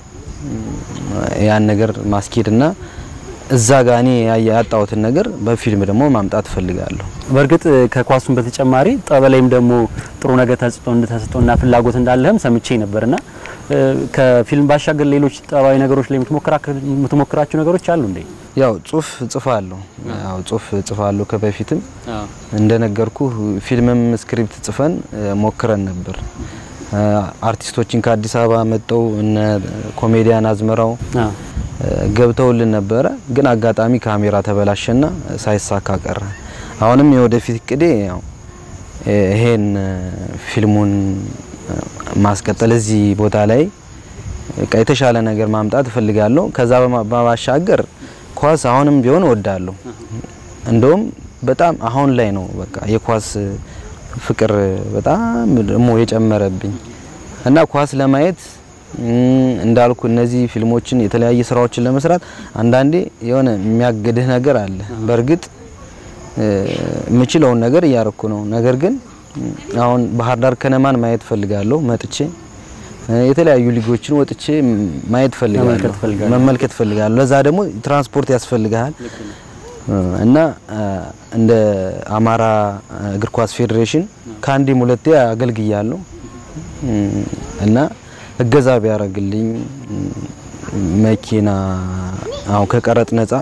ያን ነገር ማስኬድና እዛ ጋር እኔ ያጣሁትን ነገር በፊልም ደግሞ ማምጣት ፈልጋለሁ። በርግጥ ከኳሱም በተጨማሪ ጠበላይም ደግሞ ጥሩ ነገር ተሰጥቶና ፍላጎት እንዳለህም ሰምቼ ነበርና ከፊልም ባሻገር ሌሎች ጠባይ ነገሮች ላይ የምትሞክራቸው ነገሮች አሉ እንዴ? ያው ጽሁፍ ጽፋለሁ። ያው ጽሁፍ ጽፋለሁ ከበፊትም እንደነገርኩ ፊልምም ስክሪፕት ጽፈን ሞክረን ነበር። አርቲስቶችን ከአዲስ አበባ መጣው እነ ኮሜዲያን አዝመራው ገብተውልን ነበር። ግን አጋጣሚ ካሜራ ተበላሸና ሳይሳካ ቀረ። አሁንም የወደፊት እቅዴ ያው ይሄን ፊልሙን ማስቀጠል እዚህ ቦታ ላይ የተሻለ ነገር ማምጣት ፈልጋለሁ። ከዛ በማሻገር ኳስ አሁንም ቢሆን ወዳለሁ። እንደውም በጣም አሁን ላይ ነው በቃ የኳስ ፍቅር በጣም ደሞ የጨመረብኝ እና ኳስ ለማየት እንዳልኩ እነዚህ ፊልሞችን የተለያየ ስራዎችን ለመስራት አንዳንዴ የሆነ የሚያገድህ ነገር አለ። በርግጥ ምችለውን ነገር ያረኩ ነው። ነገር ግን አሁን ባህር ዳር ከነማን ማየት ፈልጋለሁ። መጥቼ የተለያዩ ሊጎችን ወጥቼ ማየት ፈልጋለሁ፣ መመልከት ፈልጋለሁ። ለዛ ደግሞ ትራንስፖርት ያስፈልጋል እና እንደ አማራ እግር ኳስ ፌዴሬሽን ካንዲም ሁለቴ አገልግያለሁ እና እገዛ ቢያረግልኝ መኪና አው ከቀረጥ ነፃ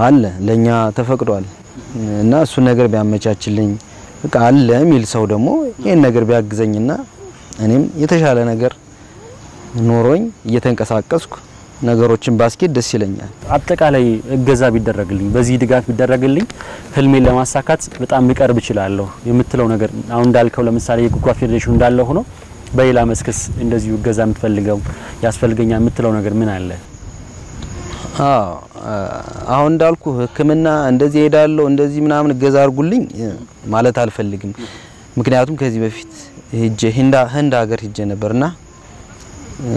አለ ለኛ ተፈቅዷል እና እሱ ነገር ቢያመቻችልኝ በቃ አለ የሚል ሰው ደግሞ ይሄን ነገር ቢያግዘኝና እኔም የተሻለ ነገር ኖሮኝ እየተንቀሳቀስኩ ነገሮችን ባስኬት ደስ ይለኛል። አጠቃላይ እገዛ ቢደረግልኝ በዚህ ድጋፍ ቢደረግልኝ ህልሜን ለማሳካት በጣም ሊቀርብ ይችላል የምትለው ነገር አሁን እንዳልከው ለምሳሌ የእግር ኳስ ፌዴሬሽኑ እንዳለው ሆኖ በሌላ መስክስ እንደዚሁ እገዛ የምትፈልገው ያስፈልገኛል የምትለው ነገር ምን አለ? አሁን እንዳልኩ ህክምና እንደዚህ ሄዳለሁ እንደዚህ ምናምን እገዛ አድርጉልኝ ማለት አልፈልግም። ምክንያቱም ከዚህ በፊት ሄጄ ህንድ ሀገር ሄጄ ነበርና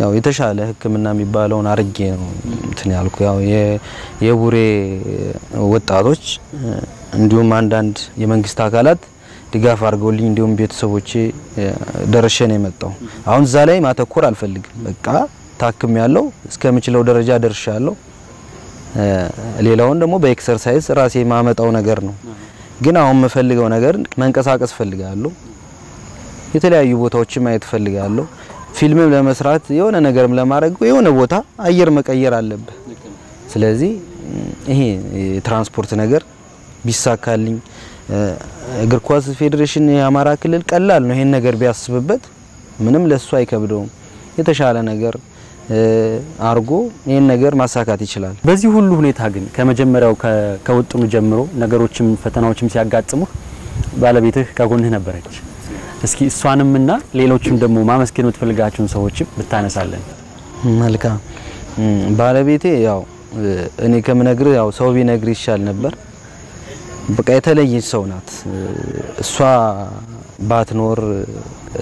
ያው የተሻለ ህክምና የሚባለውን አርጌ ነው እንትን ያልኩ ያው የቡሬ ወጣቶች እንዲሁም አንዳንድ የመንግስት አካላት ድጋፍ አድርገውልኝ እንዲሁም ቤተሰቦቼ ደረሼ ነው የመጣው። አሁን እዛ ላይ ማተኮር አልፈልግም። በቃ ታክም ያለው እስከምችለው ደረጃ ደርሻለሁ። ሌላውን ደግሞ በኤክሰርሳይዝ ራሴ ማመጣው ነገር ነው። ግን አሁን መፈልገው ነገር መንቀሳቀስ ፈልጋለሁ። የተለያዩ ቦታዎችን ማየት ፈልጋለሁ። ፊልምም ለመስራት የሆነ ነገርም ለማድረግ የሆነ ቦታ አየር መቀየር አለበት። ስለዚህ ይሄ ትራንስፖርት ነገር ቢሳካልኝ እግር ኳስ ፌዴሬሽን የአማራ ክልል ቀላል ነው። ይሄን ነገር ቢያስብበት ምንም ለሱ አይከብደውም። የተሻለ ነገር አርጎ ይሄን ነገር ማሳካት ይችላል። በዚህ ሁሉ ሁኔታ ግን ከመጀመሪያው ከወጡኑ ጀምሮ ነገሮችም ፈተናዎችም ሲያጋጥሙ ባለቤትህ ከጎንህ ነበረች። እስኪ እሷንምና ሌሎችም ደግሞ ማመስገን የምትፈልጋቸውን ሰዎች ብታነሳለን። መልካም ባለቤቴ ያው እኔ ከምነግር ያው ሰው ቢነግር ይሻል ነበር። በቃ የተለየች ሰው ናት። እሷ ባትኖር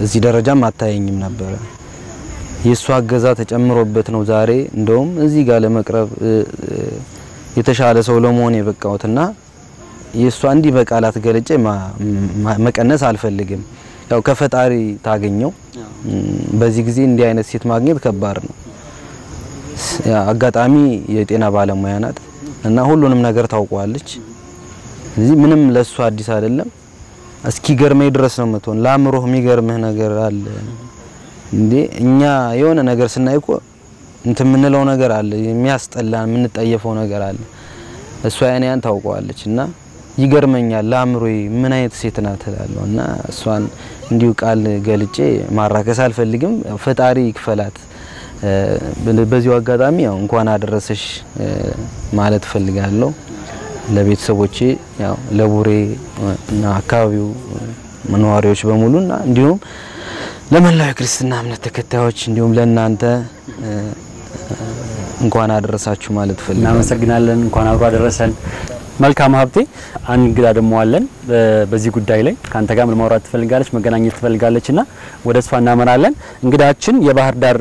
እዚህ ደረጃም አታየኝም ነበር። የሷ አገዛ ተጨምሮበት ነው ዛሬ እንደውም እዚህ ጋር ለመቅረብ የተሻለ ሰው ለመሆን የበቃውትና የሷ እንዲ በቃላት ገለጨ መቀነስ አልፈልግም። ያው ከፈጣሪ ታገኘው በዚህ ጊዜ እንዲ አይነት ሴት ማግኘት ከባድ ነው። አጋጣሚ የጤና ባለሙያ ናት እና ሁሉንም ነገር ታውቋለች። እዚህ ምንም ለሷ አዲስ አይደለም። እስኪ ገርመኝ ድረስ ነው መተውን ለአምሮህ የሚገርምህ ነገር አለ እንዴ እኛ የሆነ ነገር ስናይቆ እንትን ምንለው ነገር አለ የሚያስጠላን ምንጠየፈው ነገር አለ። እሷ ያን ታውቋለችና ይገርመኛል ለአምሮይ ምን አይነት ሴት ናት እላለሁና እሷን እንዲው ቃል ገልጬ ማራከስ አልፈልግም። ፈጣሪ ይክፈላት። በዚሁ አጋጣሚ ያው እንኳን አደረሰሽ ማለት ፈልጋለሁ ለቤተሰቦቼ ያው ለቡሬ እና አካባቢው ነዋሪዎች በሙሉና እንዲሁም ለመላው ክርስቲና እምነት ተከታዮች እንዲሁም ለእናንተ እንኳን አደረሳችሁ ማለት ፈልጋለሁ። እናመሰግናለን። እንኳን አብሮ አደረሰን። መልካም ሀብቴ አንድ እንግዳ ደግሞ አለን በዚህ ጉዳይ ላይ ካንተ ጋር ማውራት ትፈልጋለች መገናኘት ትፈልጋለችና ወደ እሷ እናመራለን። እንግዳችን የባህር ዳር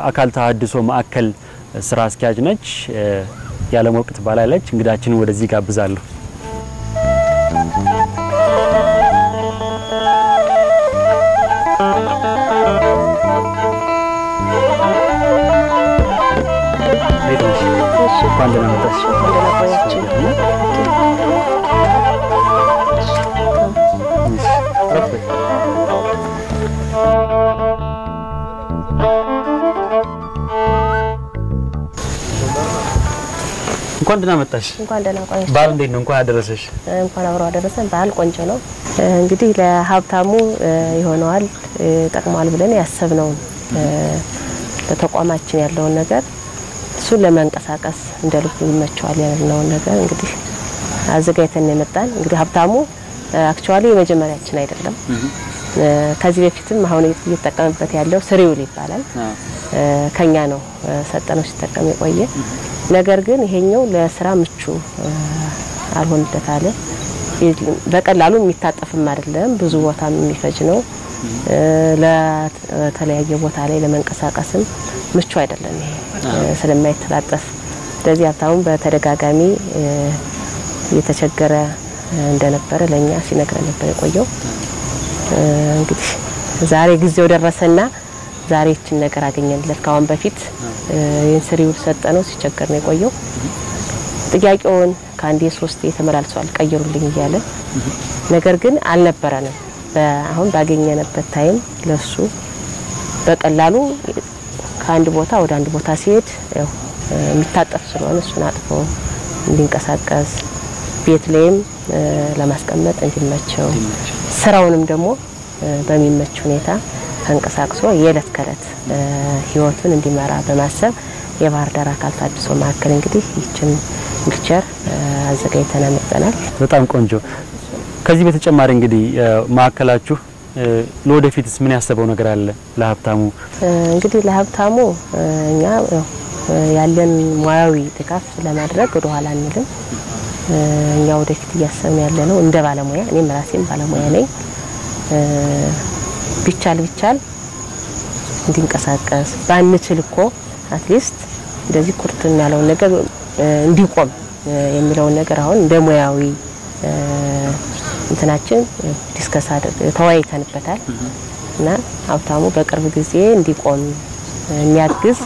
አካል ተሐድሶ ማዕከል ስራ አስኪያጅ ነች። ያለምወርቅ ትባላለች። እንግዳችን ወደዚህ ጋብዛለሁ። እንኳን ደህና መጣሽ። እንኳን ደህና ቆየሽ። ባል እንዴት ነው? እንኳን አደረሰሽ። እንኳን አብሮ አደረሰን። ባል ቆንጆ ነው። እንግዲህ ለሀብታሙ ይሆነዋል ጠቅሟል ብለን ያሰብነው ለተቋማችን ያለውን ነገር እሱን ለማንቀሳቀስ እንደልብ ይመቸዋል ያለውን ነገር እንግዲህ አዘጋጅተን የመጣን እንግዲህ ሀብታሙ አክቹአሊ የመጀመሪያችን አይደለም። ከዚህ በፊትም አሁን እየተጠቀመበት ያለው ስሪውል ይባላል። ከኛ ነው ሰጠነው ሲጠቀም የቆየ ነገር ግን ይሄኛው ለስራ ምቹ አልሆነለት አለ። በቀላሉ የሚታጠፍም አይደለም ብዙ ቦታ የሚፈጅ ነው። ለተለያየ ቦታ ላይ ለመንቀሳቀስም ምቹ አይደለም ይሄ ስለማይተጣጠፍ። ስለዚህ ሀብታሙ በተደጋጋሚ የተቸገረ እንደነበረ ለኛ ሲነግረን ነበር የቆየው። እንግዲህ ዛሬ ጊዜው ደረሰና ዛሬ እቺን ነገር አገኘንለት። ካሁን በፊት የንስሪውል ሰጠነው ሲቸገር ነው የቆየው። ጥያቄውን ካንዴ 3 የተመላልሷል ቀይሩልኝ እያለ ነገር ግን አልነበረንም። አሁን ባገኘነበት ታይም ለሱ በቀላሉ ከአንድ ቦታ ወደ አንድ ቦታ ሲሄድ ያው የሚታጠፍ ስለሆነ እሱን አጥፎ እንዲንቀሳቀስ ቤት ላይም ለማስቀመጥ እንዲመቸው ስራውንም ደግሞ በሚመች ሁኔታ ተንቀሳቅሶ የለት ከለት ህይወቱን እንዲመራ በማሰብ የባህር ዳር አካል ተሐድሶ ማዕከል እንግዲህ ይችን ዊልቸር አዘጋጅተን መጥተናል። በጣም ቆንጆ። ከዚህ በተጨማሪ እንግዲህ ማዕከላችሁ ለወደፊትስ ምን ያሰበው ነገር አለ ለሀብታሙ? እንግዲህ ለሀብታሙ እኛ ያለን ሙያዊ ድጋፍ ለማድረግ ወደ ኋላ አንልም። እኛ ወደፊት እያሰብን ያለነው እንደ ባለሙያ እኔም ራሴም ባለሙያ ነኝ ቢቻል እንዲንቀሳቀስ ባንችል እኮ አትሊስት እንደዚህ ቁርጥም ያለው ነገር እንዲቆም የሚለውን ነገር አሁን እንደሙያዊ እንትናችን ዲስከስ ተወያይተንበታል እና ሀብታሙ በቅርብ ጊዜ እንዲቆም የሚያግዝ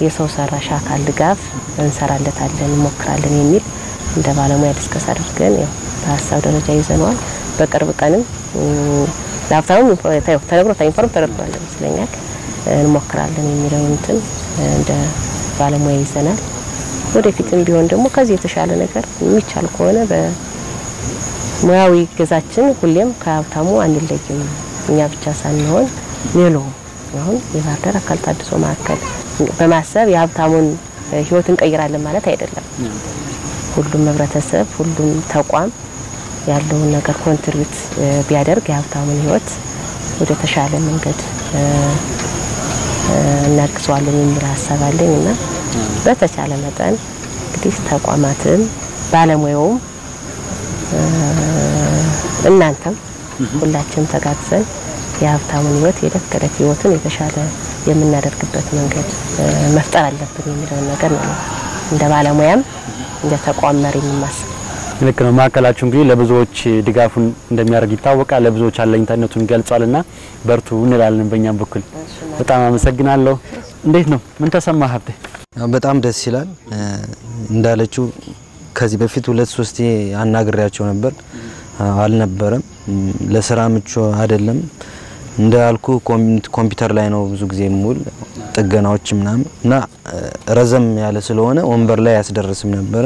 የሰው ሰራሽ አካል ድጋፍ እንሰራለታለን እንሞክራለን የሚል እንደ ባለሙያ ዲስከስ አድርገን ያው በሀሳብ ደረጃ ይዘነዋል። በቅርብ ቀንም ለሀብታሙ ኢንፎርም ተደርጓል ይመስለኛል እንሞክራለን የሚለው እንትን እንደ ባለሙያ ይዘናል። ወደፊትም ቢሆን ደግሞ ከዚህ የተሻለ ነገር የሚቻል ከሆነ በሙያዊ ገዛችን ሁሌም ከሀብታሙ አንለይም። እኛ ብቻ ሳንሆን ሌላው አሁን የባህር ዳር አካል ታድሶ ማዕከል በማሰብ የሀብታሙን ህይወት እንቀይራለን ማለት አይደለም። ሁሉም ህብረተሰብ ሁሉም ተቋም ያለውን ነገር ኮንትሪቢዩት ቢያደርግ የሀብታሙን ህይወት ወደ ተሻለ መንገድ እናግዘዋለን የሚል ሀሳብ አለኝና በተቻለ መጠን እንግዲህ ተቋማትን ባለሙያውም እናንተም ሁላችንም ተጋግዘን የሀብታሙን ህይወት የዕለት ከዕለት ህይወትን የተሻለ የምናደርግበት መንገድ መፍጠር አለብን የሚለው ነገር ነው እንደ ባለሙያም እንደ ተቋም መሪ ማስብ። ልክ ነው። ማዕከላችሁ እንግዲህ ለብዙዎች ድጋፉን እንደሚያደርግ ይታወቃል። ለብዙዎች አለኝታነቱን ገልጿልና በርቱ እንላለን በእኛም በኩል። በጣም አመሰግናለሁ። እንዴት ነው? ምን ተሰማህ ሀብቴ? በጣም ደስ ይላል። እንዳለችው ከዚህ በፊት 2-3 አናግሬያቸው ነበር አልነበረም። ለስራ ምቹ አይደለም እንዳልኩ ኮምፒውተር ላይ ነው ብዙ ጊዜ ሙሉ ጥገናዎች ምናምን እና ረዘም ያለ ስለሆነ ወንበር ላይ ያስደርስም ነበር።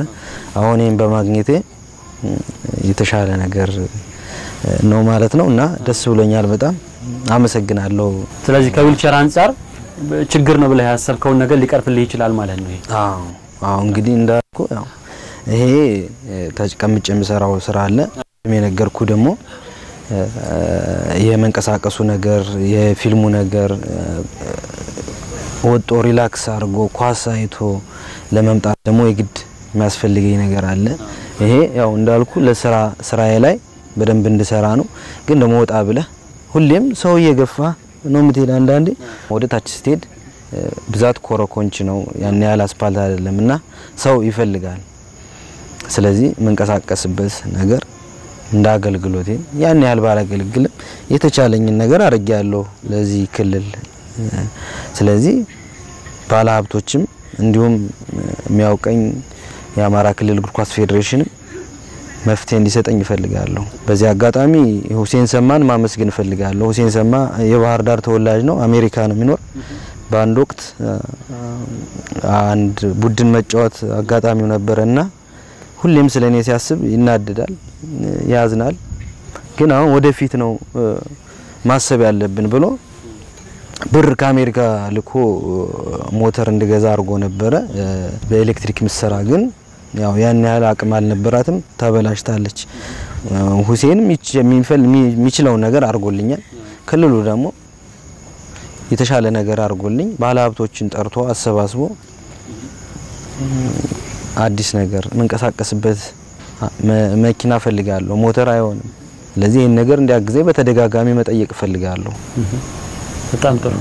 አሁን ይሄን በማግኘቴ የተሻለ ነገር ነው ማለት ነው እና ደስ ብሎኛል። በጣም አመሰግናለሁ። ስለዚህ ከዊልቸር አንፃር ችግር ነው ብለህ ያሰብከው ነገር ሊቀርፍልህ ይችላል ማለት ነው። አዎ እንግዲህ እንዳልኩ ያው ይሄ ተቀምጬ የምሰራው ስራ አለ የነገርኩ ደግሞ የመንቀሳቀሱ ነገር የፊልሙ ነገር ወጦ ሪላክስ አርጎ ኳስ አይቶ ለመምጣት ደግሞ የግድ የሚያስፈልገኝ ነገር አለ። ይሄ ያው እንዳልኩ ለስራዬ ላይ በደንብ እንድሰራ ነው። ግን ደግሞ ወጣ ብለ ሁሌም ሰው እየገፋ ነው ምትሄድ አንዳንዴ ወደ ታች ስትሄድ ብዛት ኮረኮንች ነው ያን ያህል አስፓልት አይደለምና ሰው ይፈልጋል። ስለዚህ መንቀሳቀስበት ነገር እንዳገልግሎቴ ያን ያህል ባላገልግልም የተቻለኝን ነገር አርጋለሁ ለዚህ ክልል። ስለዚህ ባለሀብቶችም እንዲሁም የሚያውቀኝ የአማራ ክልል እግር ኳስ ፌዴሬሽን መፍትሄ እንዲሰጠኝ ይፈልጋለሁ። በዚህ አጋጣሚ ሁሴን ሰማን ማመስገን ፈልጋለሁ። ሁሴን ሰማ የባህር ዳር ተወላጅ ነው፣ አሜሪካ ነው የሚኖር። በአንድ ወቅት አንድ ቡድን መጫወት አጋጣሚው ነበርና ሁሌም ስለኔ ሲያስብ ይናደዳል፣ ያዝናል። ግን አሁን ወደፊት ነው ማሰብ ያለብን ብሎ ብር ከአሜሪካ ልኮ ሞተር እንድገዛ አርጎ ነበር በኤሌክትሪክ ምሰራ። ግን ያው ያን ያህል አቅም አልነበራትም፣ ተበላሽታለች። ሁሴንም የሚችለው ነገር አርጎልኛል። ክልሉ ደግሞ የተሻለ ነገር አርጎልኝ ባለሀብቶችን ጠርቶ አሰባስቦ አዲስ ነገር መንቀሳቀስበት መኪና ፈልጋለሁ። ሞተር አይሆንም። ለዚህ ይሄን ነገር እንዲያግዘኝ በተደጋጋሚ መጠየቅ ፈልጋለሁ። በጣም ጥሩ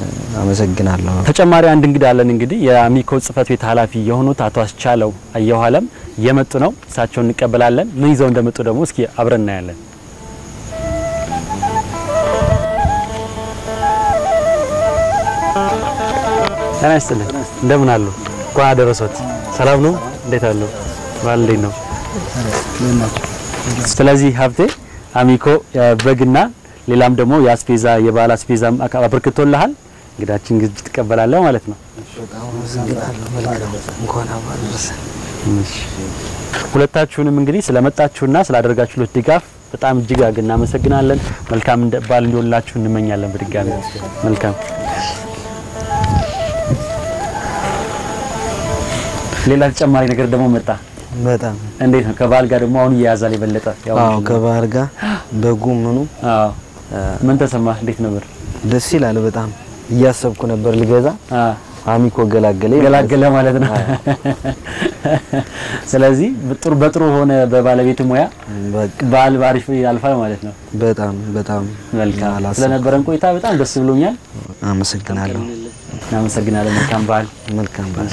አመሰግናለሁ። ተጨማሪ አንድ እንግዳ አለን። እንግዲህ የአሚኮ ጽፈት ቤት ኃላፊ የሆኑት አቶ አስቻለው አየኋለም የመጡ ነው። እሳቸውን እንቀበላለን። ምን ይዘው እንደመጡ ደግሞ እስኪ አብረን እናያለን። ጤና ይስጥልኝ። እንደምን አሉ? እንኳን አደረሶት። ሰላም ነው? እንዴት አሉ? ባል እንዴት ነው? ስለዚህ ሀብቴ አሚኮ በግና ሌላም ደግሞ ያስፔዛ የባላ አስፔዛ አበርክቶልሃል። እንግዳችን ግድ ተቀበላለህ ማለት ነው። ሁለታችሁንም እንግዲህ ስለመጣችሁና ስላደረጋችሁት ድጋፍ በጣም እጅግ አድርገን እናመሰግናለን። መልካም በዓል እንዲሆንላችሁ እንመኛለን በድጋሚ። መልካም ሌላ ተጨማሪ ነገር ደግሞ መጣ። በጣም እንዴት ነው ከበዓል ጋር ደግሞ አሁን ያያዛል የበለጠ? አዎ ከበዓል ጋር በጉም ምኑ ምን ተሰማህ? እንዴት ነበር? ደስ ይላል በጣም እያሰብኩ ነበር ልገዛ። አሚኮ ገላገለ ማለት ነው። ስለዚህ በጥሩ ሆነ በባለቤት ሙያ ባል ባሪፍ ያልፋል ማለት ነው። በጣም መልካም ስለነበረን ቆይታ በጣም ደስ ብሎኛል። አመሰግናለሁ። እናመሰግናለን። መልካም በዓል። መልካም በዓል።